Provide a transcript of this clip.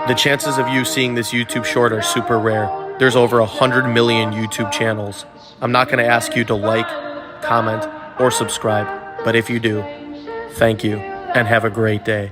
The chances of you seeing this YouTube short are super rare. There's over 100 million YouTube channels. I'm not going to ask you to like, comment, or subscribe, but if you do, thank you and have a great day.